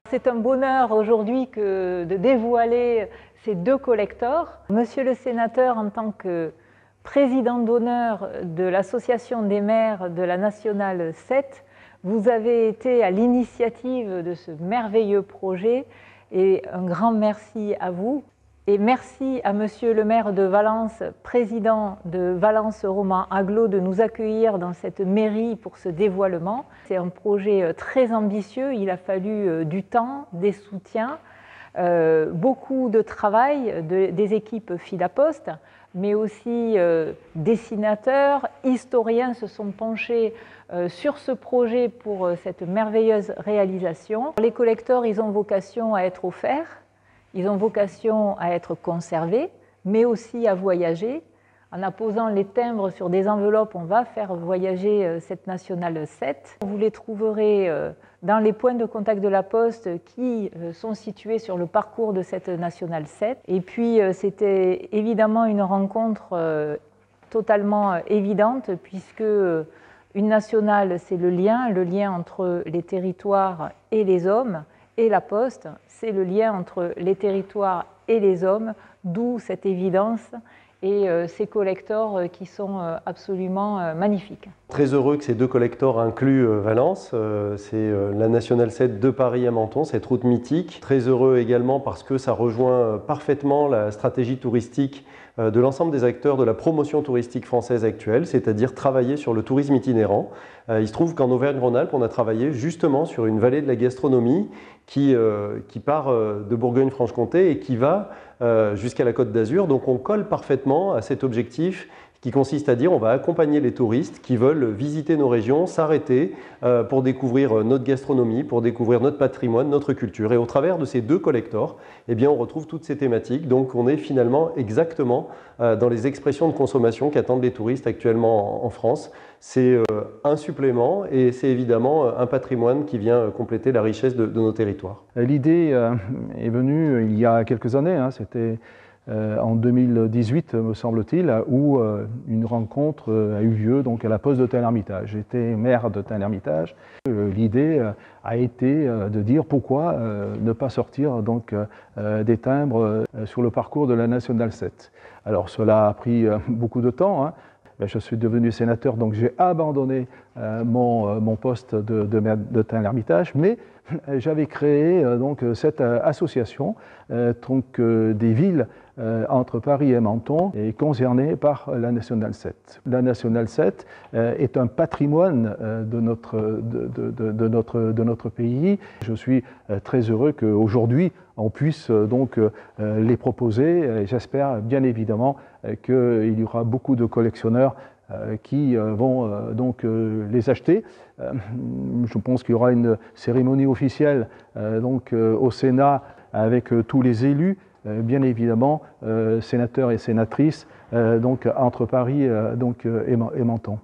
C'est un bonheur aujourd'hui de dévoiler ces deux collectors. Monsieur le sénateur, en tant que président d'honneur de l'Association des maires de la Nationale 7, vous avez été à l'initiative de ce merveilleux projet et un grand merci à vous. Et merci à Monsieur le maire de Valence, président de Valence Romand Agglo, de nous accueillir dans cette mairie pour ce dévoilement. C'est un projet très ambitieux, il a fallu du temps, des soutiens, beaucoup de travail des équipes Filaposte, mais aussi dessinateurs, historiens se sont penchés sur ce projet pour cette merveilleuse réalisation. Les collecteurs, ils ont vocation à être offerts. Ils ont vocation à être conservés, mais aussi à voyager. En apposant les timbres sur des enveloppes, on va faire voyager cette Nationale 7. Vous les trouverez dans les points de contact de la Poste qui sont situés sur le parcours de cette Nationale 7. Et puis, c'était évidemment une rencontre totalement évidente, puisque une nationale, c'est le lien entre les territoires et les hommes. Et la Poste, c'est le lien entre les territoires et les hommes, d'où cette évidence et ces collectors qui sont absolument magnifiques. Très heureux que ces deux collectors incluent Valence, c'est la Nationale 7 de Paris à Menton, cette route mythique. Très heureux également parce que ça rejoint parfaitement la stratégie touristique de l'ensemble des acteurs de la promotion touristique française actuelle, c'est-à-dire travailler sur le tourisme itinérant. Il se trouve qu'en Auvergne-Rhône-Alpes, on a travaillé justement sur une vallée de la gastronomie qui part de Bourgogne-Franche-Comté et qui va jusqu'à la Côte d'Azur. Donc on colle parfaitement à cet objectif qui consiste à dire on va accompagner les touristes qui veulent visiter nos régions, s'arrêter pour découvrir notre gastronomie, pour découvrir notre patrimoine, notre culture. Et au travers de ces deux collectors, eh bien, on retrouve toutes ces thématiques. Donc on est finalement exactement dans les expressions de consommation qu'attendent les touristes actuellement en France. C'est un supplément et c'est évidemment un patrimoine qui vient compléter la richesse de nos territoires. L'idée est venue il y a quelques années, c'était en 2018, me semble-t-il, où une rencontre a eu lieu donc, à la Poste de Tain-l'Hermitage. J'étais maire de Tain-l'Hermitage. L'idée a été de dire pourquoi ne pas sortir donc, des timbres sur le parcours de la Nationale 7. Alors cela a pris beaucoup de temps. Je suis devenu sénateur, donc j'ai abandonné mon poste de maire de Tain-l'Hermitage, mais j'avais créé donc, cette association des villes entre Paris et Menton est concernée par la Nationale 7. La Nationale 7 est un patrimoine de notre pays. Je suis très heureux qu'aujourd'hui on puisse donc les proposer et j'espère bien évidemment qu'il y aura beaucoup de collectionneurs qui vont donc les acheter. Je pense qu'il y aura une cérémonie officielle donc, au Sénat avec tous les élus, bien évidemment, sénateurs et sénatrices, donc, entre Paris et Menton.